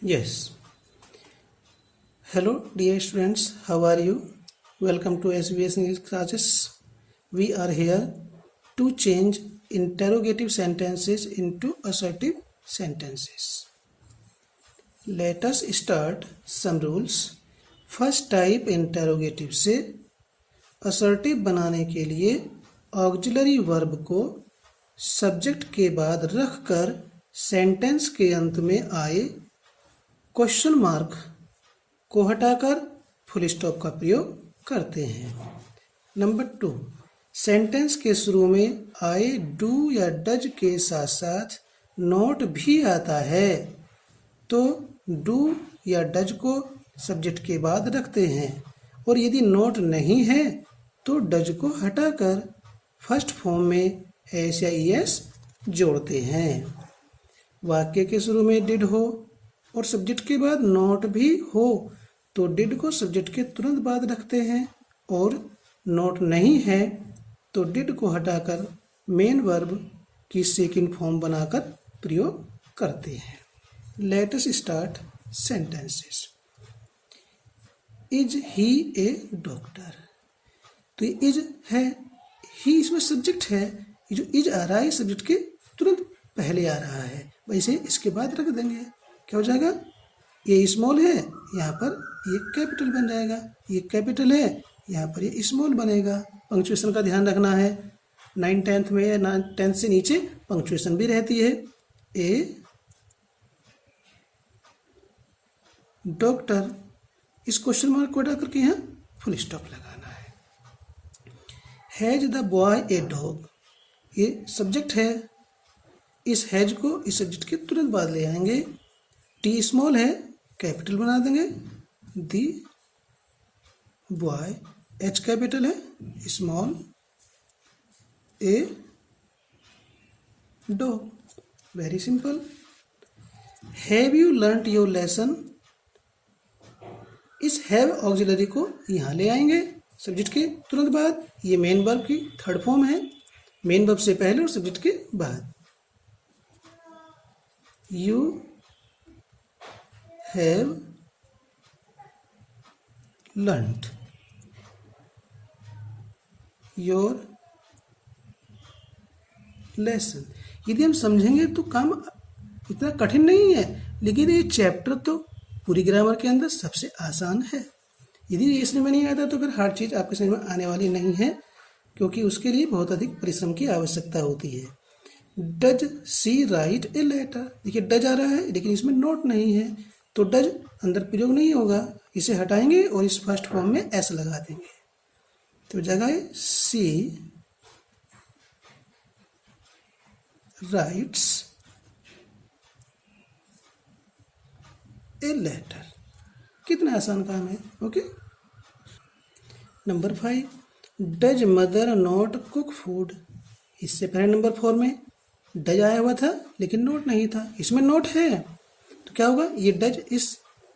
Yes. Hello, dear students. How are you? Welcome to SBS English classes. We are here to change interrogative sentences into assertive sentences. Let us start some rules. First type interrogative से assertive बनाने के लिए auxiliary verb को subject के बाद रखकर sentence के अंत में आए क्वेश्चन मार्क को हटाकर फुल स्टॉप का प्रयोग करते हैं। नंबर 2, सेंटेंस के शुरू में आए डू या डज के साथ साथ नॉट भी आता है तो डू या डज को सब्जेक्ट के बाद रखते हैं और यदि नॉट नहीं है तो डज को हटाकर फर्स्ट फॉर्म में एस या ईएस जोड़ते हैं। वाक्य के शुरू में डिड हो और सब्जेक्ट के बाद नॉट भी हो तो डिड को सब्जेक्ट के तुरंत बाद रखते हैं और नॉट नहीं है तो डिड को हटाकर मेन वर्ब की सेकंड फॉर्म बनाकर प्रयोग करते हैं। Let us start sentences. Is he A doctor, तो ये इज है, ही इसमें सब्जेक्ट है, ये जो इज आ रहा है सब्जेक्ट के तुरंत पहले आ रहा है, वैसे इसके बाद रख देंगे। क्या हो जाएगा? ये स्मॉल है, यहाँ पर ये कैपिटल बन जाएगा, ये कैपिटल है, यहाँ पर ये स्मॉल बनेगा। पंक्चुएशन का ध्यान रखना है, 9th में या 10th से नीचे पंक्चुएशन भी रहती है। ए डॉक्टर, इस क्वेश्चन मार्क को हटा करके यहाँ फुल स्टॉप लगाना है। Has the boy a dog, ये सब्जेक्ट है, इस हैज को इस सब्जेक्ट के तुरंत बाद ले आएंगे। टी स्मॉल है, कैपिटल बना देंगे। दी बॉय, एच कैपिटल है, small, a dog, very simple. Have you learned your lesson, इस हैव ऑक्सिलरी को यहाँ ले आएंगे सब्जेक्ट के तुरंत बाद। ये मेन वर्ब की थर्ड फॉर्म है, मेन वर्ब से पहले और सब्जेक्ट के बाद। You have learned your lesson. यदि हम समझेंगे तो काम इतना कठिन नहीं है, लेकिन ये चैप्टर तो पूरी ग्रामर के अंदर सबसे आसान है। यदि ये समझ में नहीं आता तो फिर हर चीज़ आपके समझ में आने वाली नहीं है, क्योंकि उसके लिए बहुत अधिक परिश्रम की आवश्यकता होती है। Does she write a letter, देखिए डज आ रहा है लेकिन इसमें नोट नहीं है तो डज अंदर प्रयोग नहीं होगा, इसे हटाएंगे और इस फर्स्ट फॉर्म में एस लगा देंगे तो जगह है सी राइट्स ए लेटर। कितना आसान काम है। Okay. Number 5, does mother not cook food, इससे पहले नंबर 4 में डज आया हुआ था लेकिन नोट नहीं था, इसमें नोट है तो क्या होगा? ये डज इस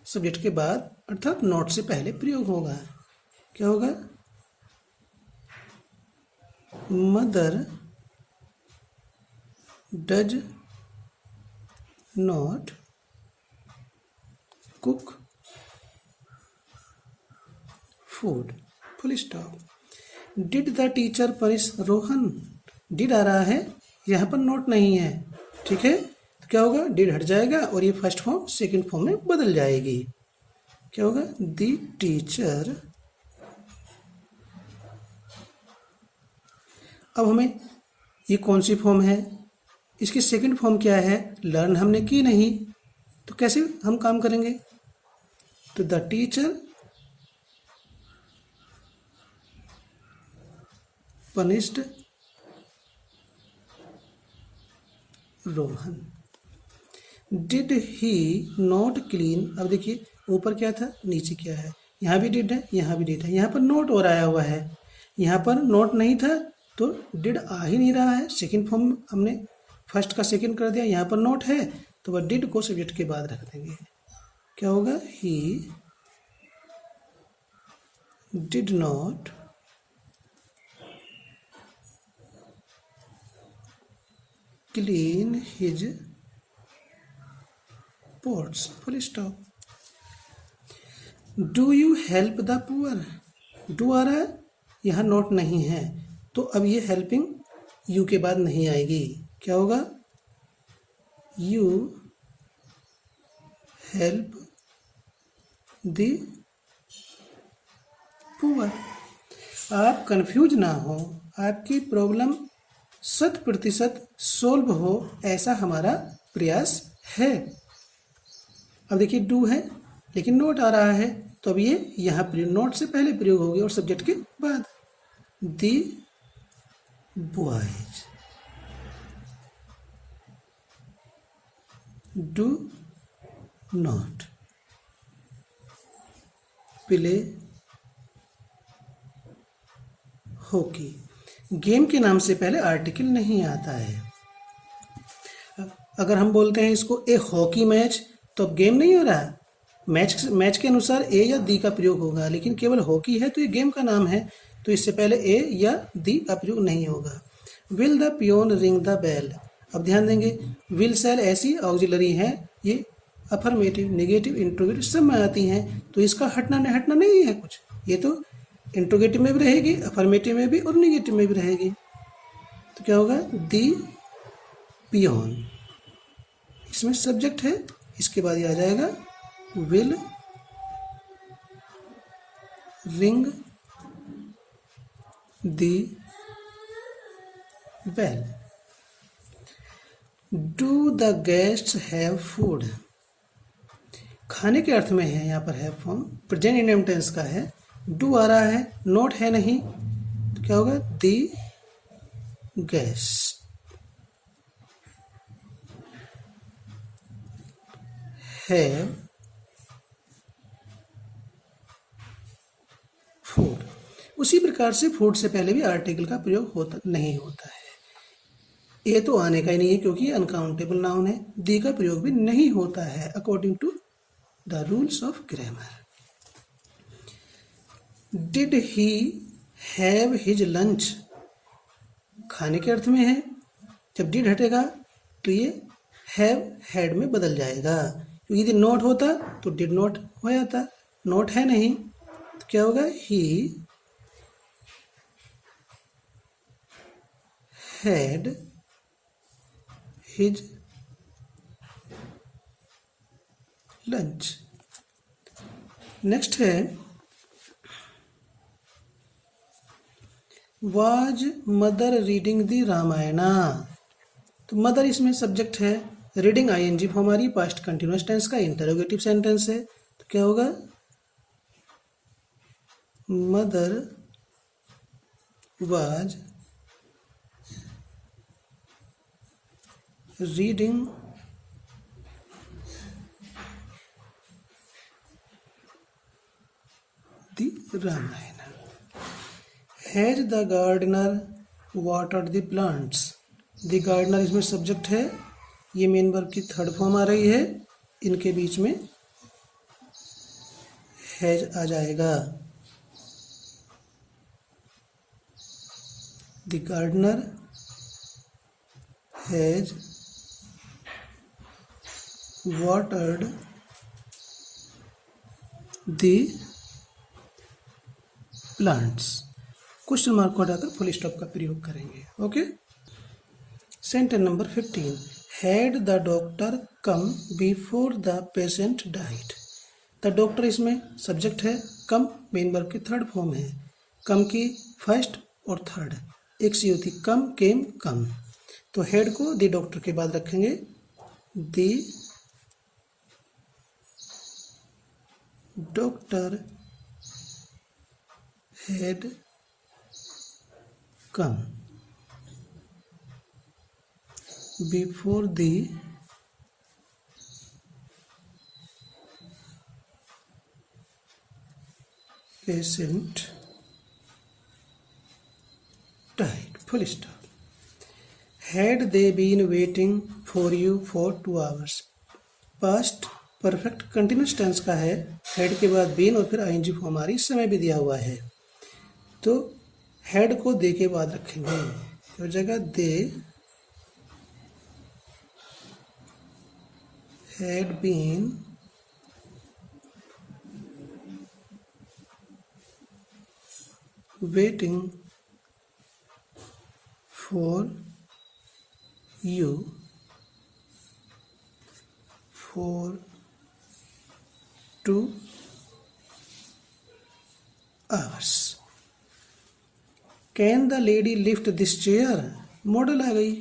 सब्जेक्ट के बाद अर्थात नोट से पहले प्रयोग होगा। क्या होगा? Mother does not cook food, full stop. Did the teacher punish Rohan, did आ रहा है, यहाँ पर नोट नहीं है, ठीक है, तो क्या होगा? डिड हट जाएगा और ये फर्स्ट फॉर्म सेकंड फॉर्म में बदल जाएगी। क्या होगा? The teacher. अब हमें ये कौन सी फॉर्म है, इसकी सेकंड फॉर्म क्या है, लर्न हमने की नहीं तो कैसे हम काम करेंगे? तो the teacher punished Rohan. Did he not clean, अब देखिए ऊपर क्या था नीचे क्या है, यहाँ भी डिड है यहाँ भी डिड है, यहाँ पर नोट और आया हुआ है, यहाँ पर नोट नहीं था तो डिड आ ही नहीं रहा है, सेकंड फॉर्म हमने फर्स्ट का सेकंड कर दिया, यहाँ पर नोट है तो वह डिड को सब्जेक्ट के बाद रख देंगे। क्या होगा? He did not clean his pots, full stop. Do you help the poor? Do आ रहा है, यहाँ नोट नहीं है, तो अब ये हेल्पिंग यू के बाद नहीं आएगी, क्या होगा? You help the poor. आप कंफ्यूज ना हो, आपकी प्रॉब्लम 100% सोल्व हो, ऐसा हमारा प्रयास है। अब देखिए डू है लेकिन नोट आ रहा है, तो अब ये यहाँ नोट से पहले प्रयोग होगी और सब्जेक्ट के बाद। The boys do not play hockey. Game के नाम से पहले आर्टिकल नहीं आता है। अगर हम बोलते हैं इसको ए हॉकी मैच, तो अब गेम नहीं हो रहा, मैच के अनुसार ए या दी का प्रयोग होगा, लेकिन केवल हॉकी है तो ये गेम का नाम है, तो इससे पहले ए या दी का प्रयोग नहीं होगा। Will the peon ring the bell. अब ध्यान देंगे, विल शैल ऐसी ऑक्सिलरी है, ये अफर्मेटिव, नेगेटिव, इंट्रोगेटिव सब में आती हैं, तो इसका हटना नहीं है कुछ, ये तो इंट्रोगेटिव में भी रहेगी, अफर्मेटिव में भी और नेगेटिव में भी रहेगी। तो क्या होगा? दी पियोन, इसमें सब्जेक्ट है, इसके बाद ये आ जाएगा will ring the bell. Do the guests have food. खाने के अर्थ में है, यहाँ पर have form present indefinite tense का है, डू आ रहा है, नोट है नहीं, तो क्या होगा? The guest have food. उसी प्रकार से फूड से पहले भी आर्टिकल का प्रयोग नहीं होता है। ए तो आने का ही नहीं है क्योंकि ये अनकाउंटेबल नाउन है। दी का प्रयोग भी नहीं होता है according to the rules of grammar. Did he have his lunch. खाने के अर्थ में है, जब डिड हटेगा तो ये हैव हैड में बदल जाएगा, क्योंकि यदि नोट होता तो डिड नॉट हो जाता, नोट है नहीं, तो क्या होगा? He had his lunch. Next है was mother reading the Ramayana. तो मदर इसमें सब्जेक्ट है, रीडिंग आईएनजी फॉर्म आ रही, पास्ट कंटिन्यूअस टेंस का इंटरोगेटिव सेंटेंस है, तो क्या होगा? Mother was reading the Ramayana. Has the gardener watered the plants. The gardener इसमें सब्जेक्ट है, ये मेन वर्ब की थर्ड फॉर्म आ रही है, इनके बीच में हैज आ जाएगा। The gardener has watered the plants. Question mark को हटाकर फुल स्टॉप का प्रयोग करेंगे। Okay. Sentence number 15। Had the doctor come before the patient died. The doctor इसमें सब्जेक्ट है, कम मेन वर्ब की थर्ड फॉर्म है, कम की फर्स्ट और थर्ड एक सी होती, कम, केम, कम, तो हेड को द डॉक्टर के बाद रखेंगे, the doctor had come before the patient died. Full stop. Had they been waiting for you for 2 hours। Past perfect continuous tense का है, हैड के बाद बीन और फिर आईएनजी फॉर्म आ रही, समय भी दिया हुआ है, तो हेड को दे के बाद रखेंगे, तो जगह दे had been waiting for you for 2 hours. Can the lady lift this chair? Modal आ गई।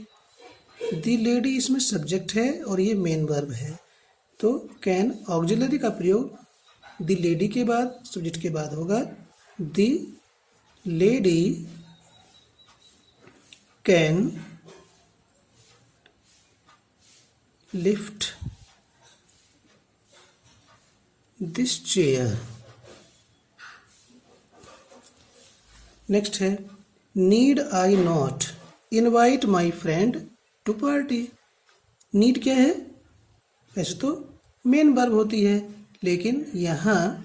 दी लेडी इसमें सब्जेक्ट है और ये मेन वर्ब है, तो कैन ऑक्सिलरी का प्रयोग दी लेडी के बाद सब्जेक्ट के बाद होगा। The lady can lift this chair. Next है need I not invite my friend to party. Need क्या है? वैसे तो मेन वर्ब होती है, लेकिन यहाँ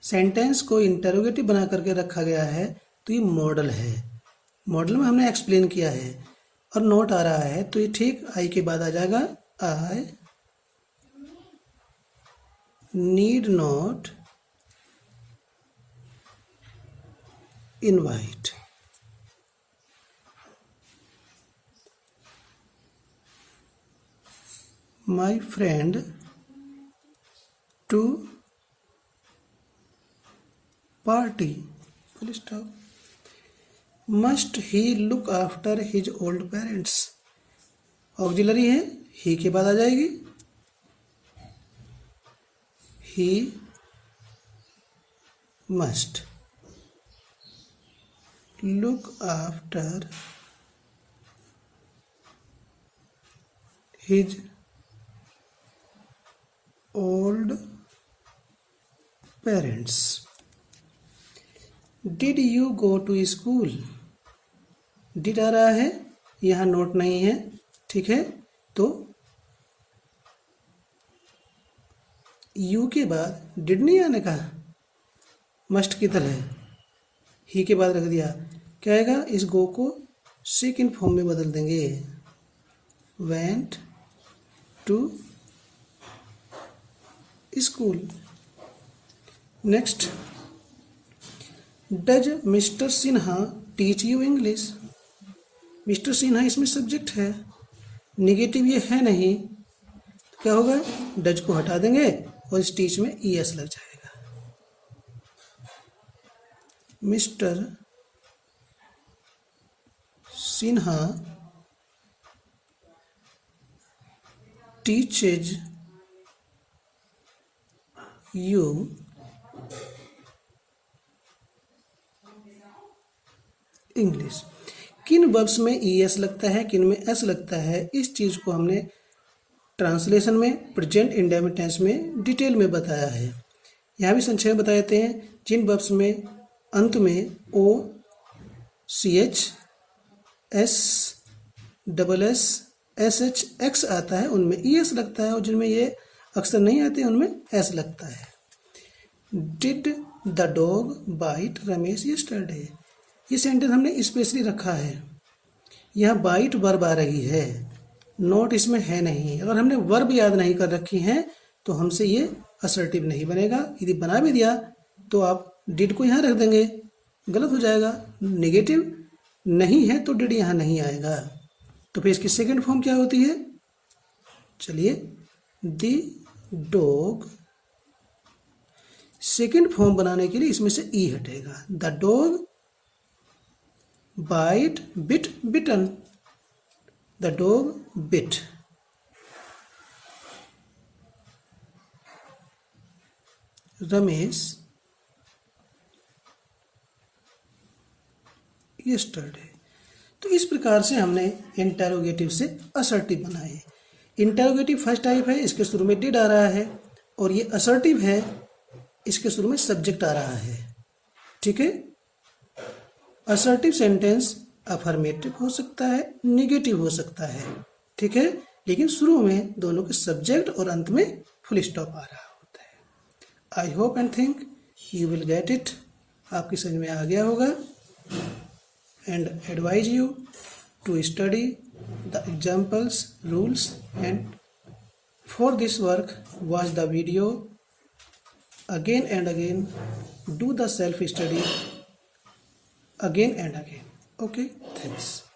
सेंटेंस को इंटरोगेटिव बना करके रखा गया है, तो ये मॉडल है। मॉडल में हमने एक्सप्लेन किया है और नोट आ रहा है, तो ये ठीक आई के बाद आ जाएगा। I need not invite my friend to party. Full stop. Must he look after his old parents. Auxiliary है, ही के बाद आ जाएगी। He must look after his old parents. Did you go to school? Did आ रहा है, यहाँ note नहीं है, ठीक है, तो यू के बाद डिड नहीं आने का, मस्ट की तरह ही के बाद रख दिया। क्या आएगा? इस गो को सेकंड फॉर्म में बदल देंगे। Went to school. Next, does mister Sinha teach you English? Mister Sinha इसमें सब्जेक्ट है, निगेटिव ये है नहीं, तो क्या होगा? डज को हटा देंगे और इस टीच में ईएस लग जाएगा। Mister Sinha teaches you English. किन वर्ब्स में ईएस लगता है, किन में एस लगता है, इस चीज को हमने ट्रांसलेशन में प्रेजेंट इंडेफिनिट टेंस में डिटेल में बताया है। यहाँ भी संक्षेप में बता देते हैं। जिन वर्ब्स में अंत में O C H S double S S H X आता है उनमें ईएस लगता है, और जिनमें ये अक्सर नहीं आते उनमें एस लगता है। Did the dog bite Ramesh yesterday? ये सेंटेंस हमने स्पेशली रखा है। यहाँ बाइट वर्ब आ रही है, नोट इसमें है नहीं। अगर हमने वर्ब याद नहीं कर रखी है तो हमसे ये असर्टिव नहीं बनेगा। यदि बना भी दिया तो आप डिड को यहाँ रख देंगे, गलत हो जाएगा। नेगेटिव नहीं है तो डिड यहाँ नहीं आएगा। तो फिर इसकी सेकंड फॉर्म क्या होती है? चलिए, द डॉग। सेकंड फॉर्म बनाने के लिए इसमें से ई हटेगा। The dog bite bit bitten. The dog bit. Ramesh yesterday. तो इस प्रकार से हमने इंटेरोगेटिव से असर्टिव बनाए। इंटेरोगेटिव फर्स्ट टाइप है, इसके शुरू में डिड आ रहा है, और ये असर्टिव है, इसके शुरू में सब्जेक्ट आ रहा है। ठीक है। असर्टिव सेंटेंस अफर्मेटिव हो सकता है, निगेटिव हो सकता है, ठीक है, लेकिन शुरू में दोनों के सब्जेक्ट और अंत में फुल स्टॉप आ रहा होता है। I hope and think you will get it. आपकी समझ में आ गया होगा। And advise you to study the examples, rules and For this work, watch the video again and again, do the self-study again and again. Okay, thanks.